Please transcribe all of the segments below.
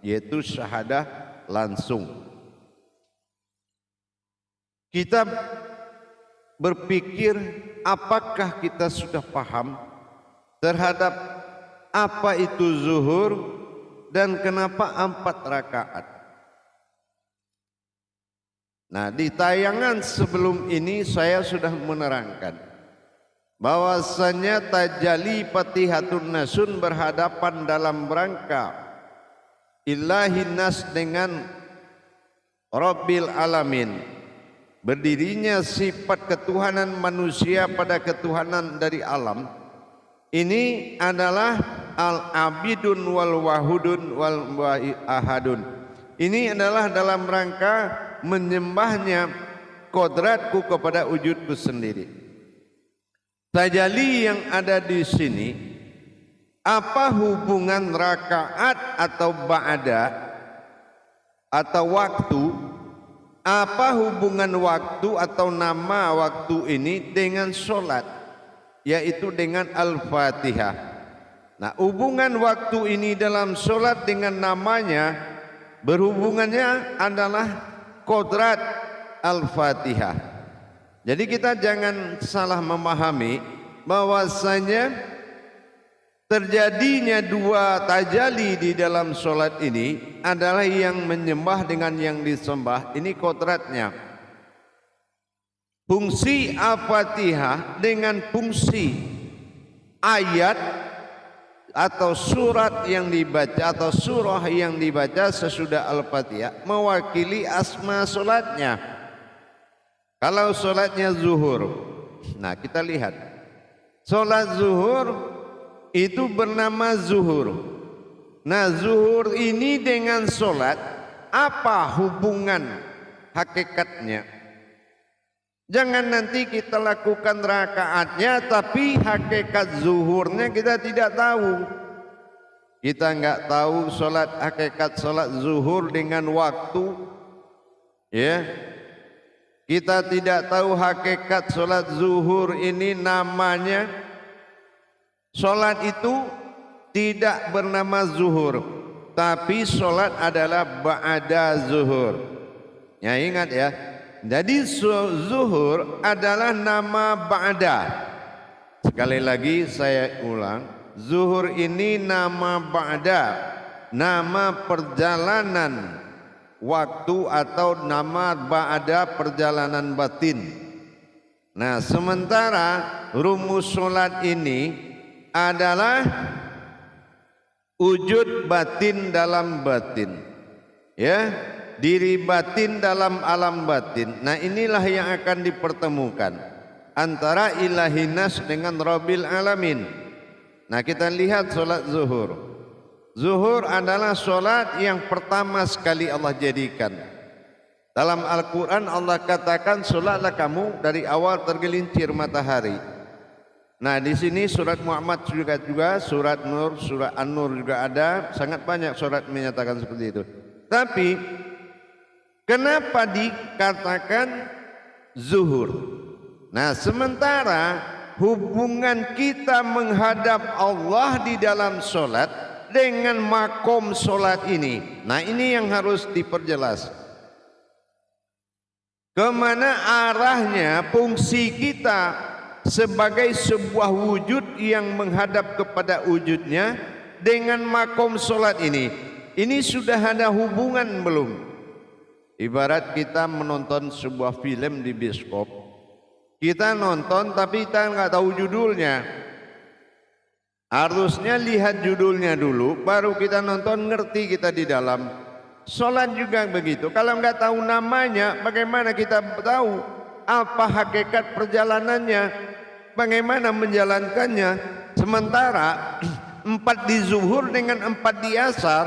yaitu syahadah langsung. Kita berpikir apakah kita sudah paham terhadap apa itu zuhur dan kenapa 4 rakaat. Nah, di tayangan sebelum ini saya sudah menerangkan bahwasanya tajalli Fatihatun Nasun berhadapan dalam rangka Ilahin Nas dengan Rabbil Alamin, berdirinya sifat ketuhanan manusia pada ketuhanan dari alam. Ini adalah al-abidun wal wahudun wal ahadun. Ini adalah dalam rangka menyembahnya kodratku kepada wujudku sendiri. Tajalli yang ada di sini, apa hubungan rakaat atau ba'da atau waktu, apa hubungan waktu atau nama waktu ini dengan sholat, yaitu dengan Al-Fatihah. Nah, hubungan waktu ini dalam sholat dengan namanya, berhubungannya adalah kodrat Al-Fatihah. Jadi kita jangan salah memahami bahwasanya terjadinya 2 tajalli di dalam sholat ini adalah yang menyembah dengan yang disembah. Ini kodratnya. Fungsi Al-Fatihah dengan fungsi ayat atau surat yang dibaca atau surah yang dibaca sesudah Al-Fatihah mewakili asma sholatnya. Kalau sholatnya zuhur, nah kita lihat sholat zuhur itu bernama zuhur. Nah, zuhur ini dengan sholat apa hubungan hakikatnya? Jangan nanti kita lakukan rakaatnya tapi hakikat zuhurnya kita tidak tahu. Kita enggak tahu hakikat sholat zuhur dengan waktu, ya. Kita tidak tahu hakikat sholat zuhur ini namanya. Sholat itu tidak bernama zuhur, tapi sholat adalah ba'da zuhur. Ya, ingat ya. Jadi zuhur adalah nama ba'da. Sekali lagi saya ulang, zuhur ini nama ba'da, nama perjalanan waktu atau nama ba'da perjalanan batin. Nah, sementara rumus sholat ini adalah wujud batin dalam batin, ya, diri batin dalam alam batin. Nah, inilah yang akan dipertemukan antara Ilahinas dengan Rabbil Alamin. Nah, kita lihat sholat zuhur. Zuhur adalah sholat yang pertama sekali Allah jadikan. Dalam Al-Quran Allah katakan, sholatlah kamu dari awal tergelincir matahari. Nah, di sini surat Muhammad juga, surat Nur, surat An-Nur juga ada, sangat banyak surat menyatakan seperti itu. Tapi kenapa dikatakan zuhur? Nah, sementara hubungan kita menghadap Allah di dalam sholat dengan makom sholat ini, nah ini yang harus diperjelas. Kemana arahnya fungsi kita sebagai sebuah wujud yang menghadap kepada wujudnya dengan makom sholat ini. Ini sudah ada hubungan belum? Ibarat kita menonton sebuah film di bioskop. Kita nonton tapi kita nggak tahu judulnya. Harusnya lihat judulnya dulu, baru kita nonton, ngerti kita di dalam. Sholat juga begitu. Kalau nggak tahu namanya, bagaimana kita tahu apa hakikat perjalanannya, bagaimana menjalankannya? Sementara 4 di zuhur dengan 4 di asar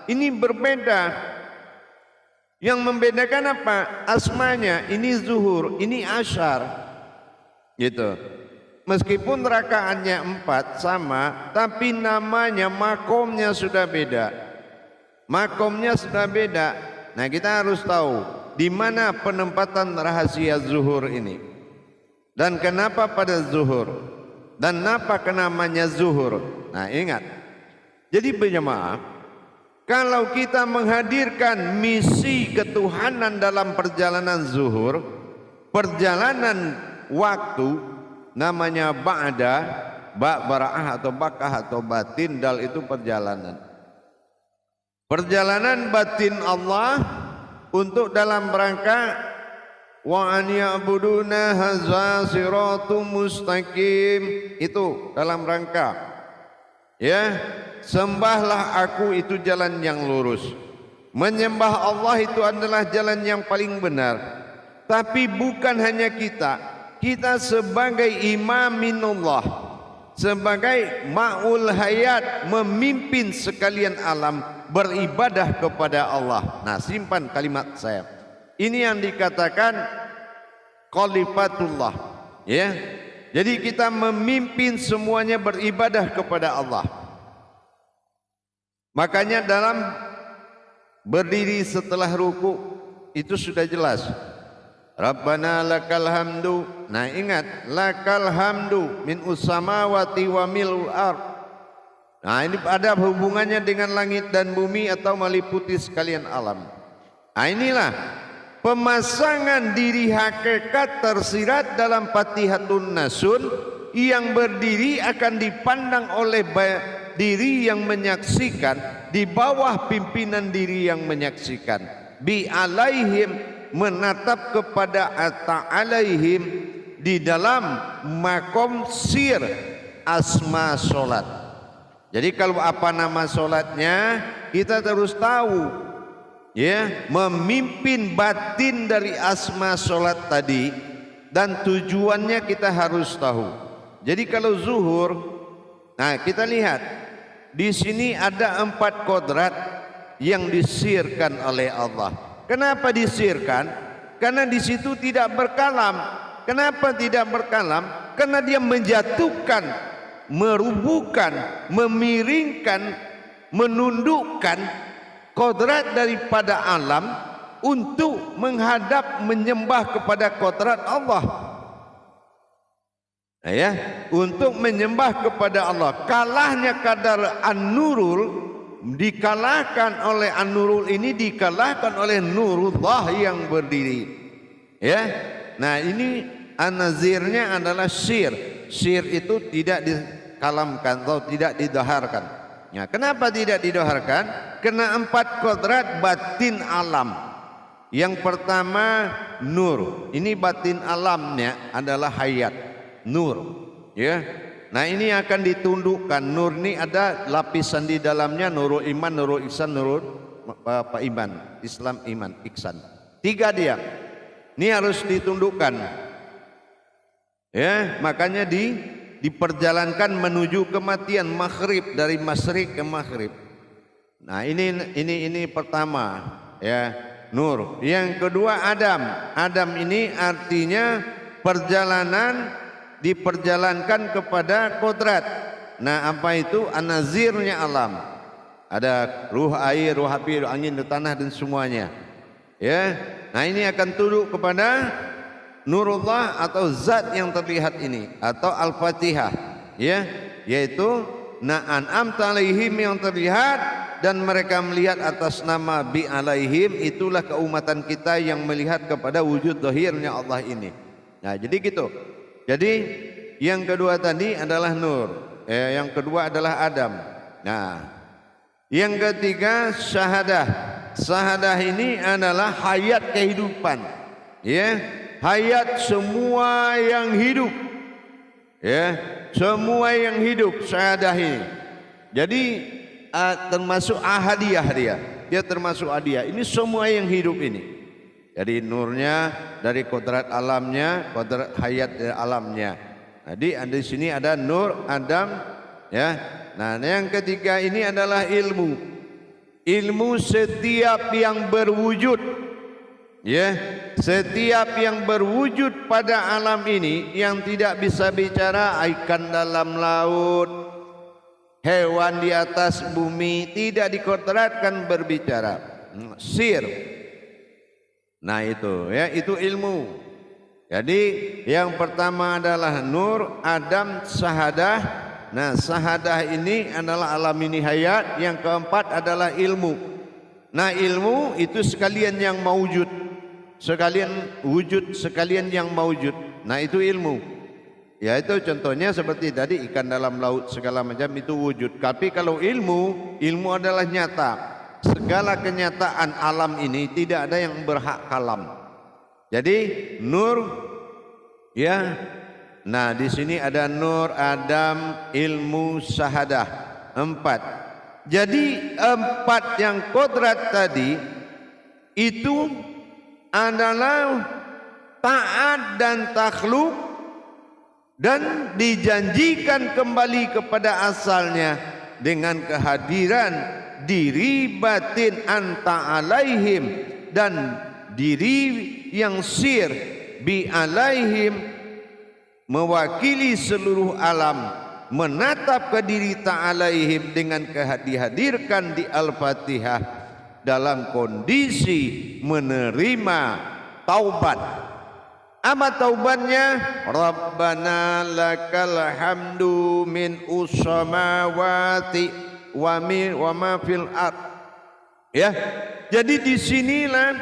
ini berbeda. Yang membedakan apa? Asmanya. Ini zuhur, ini asar, gitu. Meskipun rakaatnya 4 sama, tapi namanya, makomnya sudah beda. Makomnya sudah beda. Nah, kita harus tahu di mana penempatan rahasia zuhur ini. Dan kenapa pada zuhur? Dan apa namanya zuhur? Nah, ingat. Jadi berjamaah, Kalau kita menghadirkan misi ketuhanan dalam perjalanan zuhur, perjalanan waktu namanya ba'da, ba'bara'ah atau bakah atau batin, dal itu perjalanan. Perjalanan batin Allah untuk dalam rangka wa an ya'buduna hadza siratum mustaqim, itu dalam rangka ya, sembahlah aku itu jalan yang lurus. Menyembah Allah itu adalah jalan yang paling benar. Tapi bukan hanya kita sebagai imaminullah, sebagai ma'ul hayat, memimpin sekalian alam, beribadah kepada Allah. Nah, simpan kalimat saya. Ini yang dikatakan khalifatullah, ya. Jadi kita memimpin semuanya beribadah kepada Allah. Makanya dalam berdiri setelah ruku itu sudah jelas. Rabbana lakal hamdu. Nah, ingat, lakal hamdu min usamawati wa milul ard. Nah, ini ada hubungannya dengan langit dan bumi atau meliputi sekalian alam. Nah, inilah pemasangan diri hakikat tersirat dalam Fatihatun Nasun, yang berdiri akan dipandang oleh diri yang menyaksikan, di bawah pimpinan diri yang menyaksikan. Bi alaihim, menatap kepada ata alaihim, di dalam makom sir asma solat. Jadi kalau apa nama solatnya kita terus tahu, ya, memimpin batin dari asma solat tadi, dan tujuannya kita harus tahu. Jadi kalau zuhur, nah kita lihat di sini ada 4 kodrat yang disirkan oleh Allah. Kenapa disirkan? Karena di situ tidak berkalam. Kenapa tidak berkalam? Karena dia menjatuhkan, merubuhkan, memiringkan, menundukkan kodrat daripada alam untuk menghadap menyembah kepada kodrat Allah. Nah, ya, untuk menyembah kepada Allah. Kalahnya kadar an-nurul dikalahkan oleh an-nurul ini, dikalahkan oleh nurullah yang berdiri. Ya. Nah, ini an-nazirnya adalah sir. Sir itu tidak dikalamkan atau tidak didaharkan. Ya, kenapa tidak didaharkan? Karena 4 kodrat batin alam. Yang pertama nur. Ini batin alamnya adalah hayat, nur. Ya. Nah, ini akan ditundukkan. Nur ini ada lapisan di dalamnya, nurul iman, nurul ihsan, nurul iman, Islam, iman, ihsan. 3 dia. Ini harus ditundukkan. Ya, makanya diperjalankan menuju kematian, maghrib, dari masyrik ke maghrib. Nah, ini pertama, ya, nur. Yang kedua Adam. Adam ini artinya perjalanan, diperjalankan kepada kodrat. Nah, apa itu? An-nazirnya alam. Ada ruh air, ruh api, ruh angin, ruh tanah, dan semuanya. Ya. Nah, ini akan tunduk kepada nurullah atau zat yang terlihat ini, atau al-fatihah, ya, yaitu na'an'amta alaihim yang terlihat, dan mereka melihat atas nama bi alaihim. Itulah keumatan kita yang melihat kepada wujud zahirnya Allah ini. Nah, jadi gitu. Jadi yang kedua tadi adalah nur, yang kedua adalah Adam. Nah, yang ketiga syahadah. Syahadah ini adalah hayat kehidupan, ya, hayat semua yang hidup, ya, semua yang hidup. Syahadah ini jadi termasuk ahadiyah, dia termasuk ahadiyah. Ini semua yang hidup ini. Jadi nurnya dari kodrat alamnya, kodrat hayat dari alamnya. Jadi di sini ada nur Adam, ya. Nah, yang ketiga ini adalah ilmu. Ilmu setiap yang berwujud, ya, setiap yang berwujud pada alam ini, yang tidak bisa bicara, ikan dalam laut, hewan di atas bumi, tidak dikodratkan berbicara. Sir. Nah, itu, ya, itu ilmu. Jadi yang pertama adalah nur, Adam, syahadah. Nah, sahadah ini adalah alam ini hayat. Yang keempat adalah ilmu. Nah, ilmu itu sekalian yang maujud, sekalian wujud, sekalian yang maujud. Nah, itu ilmu. Ya, itu contohnya seperti tadi ikan dalam laut segala macam itu wujud. Tapi kalau ilmu, ilmu adalah nyata. Segala kenyataan alam ini tidak ada yang berhak kalam. Jadi nur, ya. Nah, di sini ada nur, adam, ilmu, sahadah. 4. Jadi 4 yang kodrat tadi itu adalah taat dan takhluk dan dijanjikan kembali kepada asalnya dengan kehadiran diri batin anta alaihim dan diri yang sir bi alaihim mewakili seluruh alam menatap ke diri ta'alaihim dengan dihadirkan di Al-Fatihah dalam kondisi menerima taubat. Apa taubatnya? Rabbana lakal hamdu min usamawati wa ma fil ard. Ya. Jadi disinilah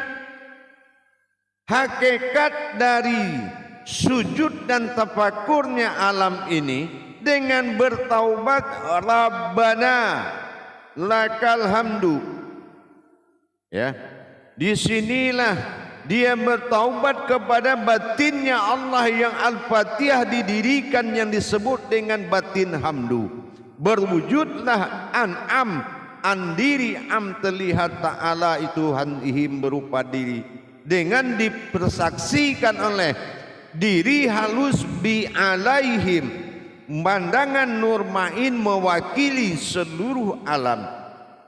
hakikat dari sujud dan tafakurnya alam ini dengan bertaubat. Rabbana lakal hamdu. Ya. Disinilah dia bertaubat kepada batinnya Allah yang Al-Fatihah didirikan yang disebut dengan batin hamdu. Berwujudlah an'am andiri am terlihat ta'ala itu hanihim berupa diri dengan dipersaksikan oleh diri halus bi alaihim pandangan nur main mewakili seluruh alam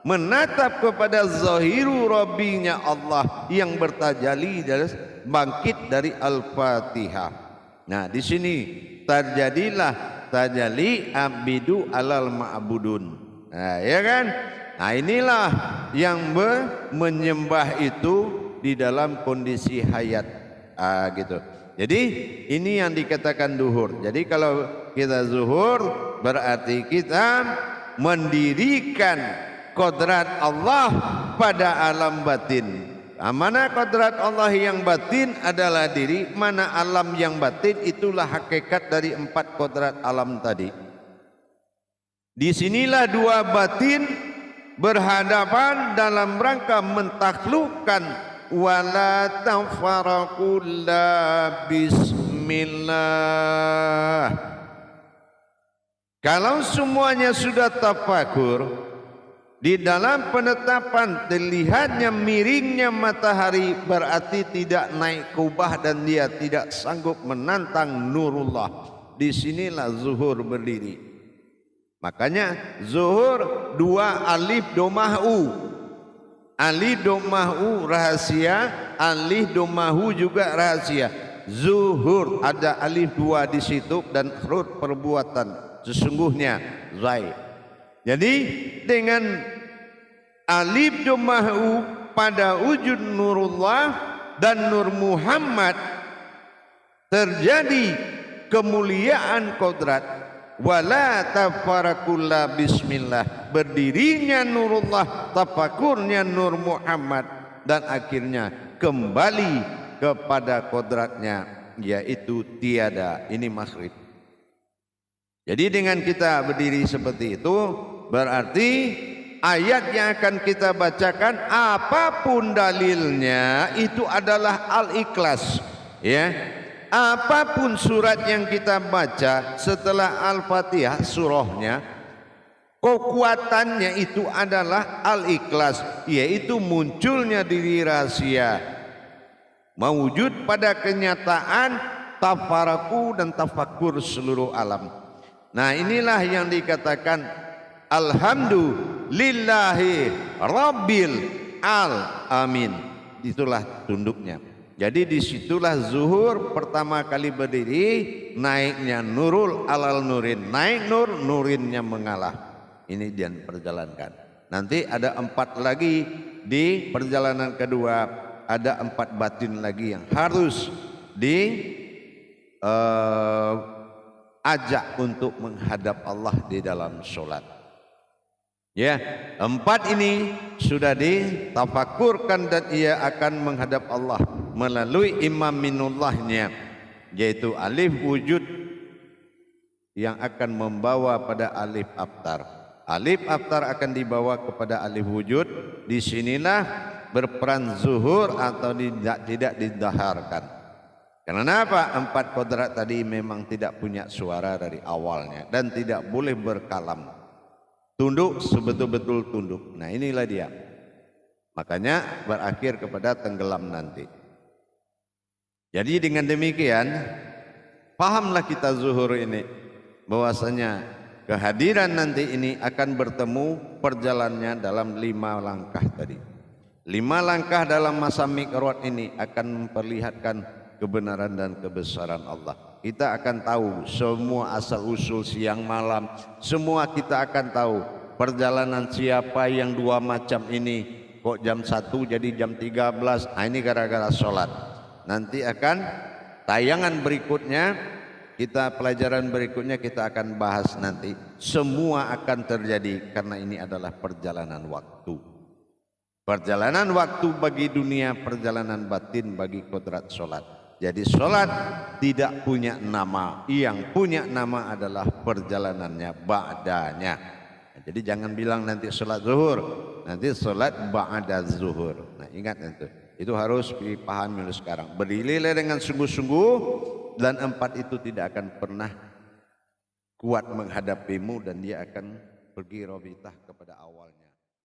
menatap kepada zahiru rabbinya Allah yang bertajali dari bangkit dari Al-Fatihah. Nah, di sini terjadilah tajalli abidu alal ma'budun. Nah, ya kan? Nah, inilah yang menyembah itu di dalam kondisi hayat. Gitu. Jadi ini yang dikatakan duhur. Jadi kalau kita zuhur berarti kita mendirikan kodrat Allah pada alam batin. Mana kodrat Allah yang batin adalah diri, mana alam yang batin itulah hakikat dari 4 kodrat alam tadi. Disinilah 2 batin berhadapan dalam rangka mentaklukkan wala tafaraqula bismillah. Kalau semuanya sudah tafakur, di dalam penetapan terlihatnya miringnya matahari berarti tidak naik kubah dan dia tidak sanggup menantang nurullah. Disinilah zuhur berdiri. Makanya zuhur 2 alif domah u. Alif domah u rahasia, alif domah u juga rahasia. Zuhur ada alif 2 di situ dan huruf perbuatan sesungguhnya zai. Jadi dengan alif doma'u pada wujud nurullah dan nur Muhammad terjadi kemuliaan kodrat. Wala tafarakulla bismillah. Berdirinya nurullah, tafakurnya nur Muhammad dan akhirnya kembali kepada kodratnya yaitu tiada. Ini maghrib. Jadi dengan kita berdiri seperti itu berarti ayat yang akan kita bacakan apapun dalilnya itu adalah Al-Ikhlas, ya. Apapun surat yang kita baca setelah Al-Fatihah surahnya, kekuatannya itu adalah Al-Ikhlas, yaitu munculnya diri rahasia mewujud pada kenyataan tafaraku dan tafakur seluruh alam. Nah, inilah yang dikatakan alhamdulillahi rabbil alamin. Itulah tunduknya. Jadi disitulah zuhur pertama kali berdiri, naiknya nurul alal nurin, naik nur, nurinnya mengalah. Ini dia perjalankan. Nanti ada 4 lagi di perjalanan kedua, ada 4 batin lagi yang harus ajak untuk menghadap Allah di dalam sholat. Ya, 4 ini sudah ditafakurkan dan ia akan menghadap Allah melalui imam minullahnya, yaitu alif wujud yang akan membawa pada alif abtar. Alif abtar akan dibawa kepada alif wujud. Disinilah berperan zuhur atau tidak didaharkan. Karena apa? 4 kodrat tadi memang tidak punya suara dari awalnya dan tidak boleh berkalam. Tunduk sebetul-betul tunduk. Nah inilah dia. Makanya berakhir kepada tenggelam nanti. Jadi dengan demikian, pahamlah kita zuhur ini, bahwasanya kehadiran nanti ini akan bertemu perjalanannya dalam 5 langkah tadi. 5 langkah dalam masa mi'raj ini akan memperlihatkan kebenaran dan kebesaran Allah. Kita akan tahu semua asal usul siang malam, semua kita akan tahu perjalanan siapa yang 2 macam ini, kok jam 1 jadi jam 13. Nah, ini gara-gara sholat. Nanti akan tayangan berikutnya, pelajaran berikutnya kita akan bahas nanti. Semua akan terjadi karena ini adalah perjalanan waktu. Perjalanan waktu bagi dunia, perjalanan batin bagi kodrat sholat. Jadi sholat tidak punya nama, yang punya nama adalah perjalanannya ba'danya. Jadi jangan bilang nanti sholat zuhur, nanti sholat ba'da zuhur. Nah ingat itu harus dipahami oleh sekarang. Berdirilah dengan sungguh-sungguh, dan 4 itu tidak akan pernah kuat menghadapimu dan dia akan pergi robitah kepada awalnya.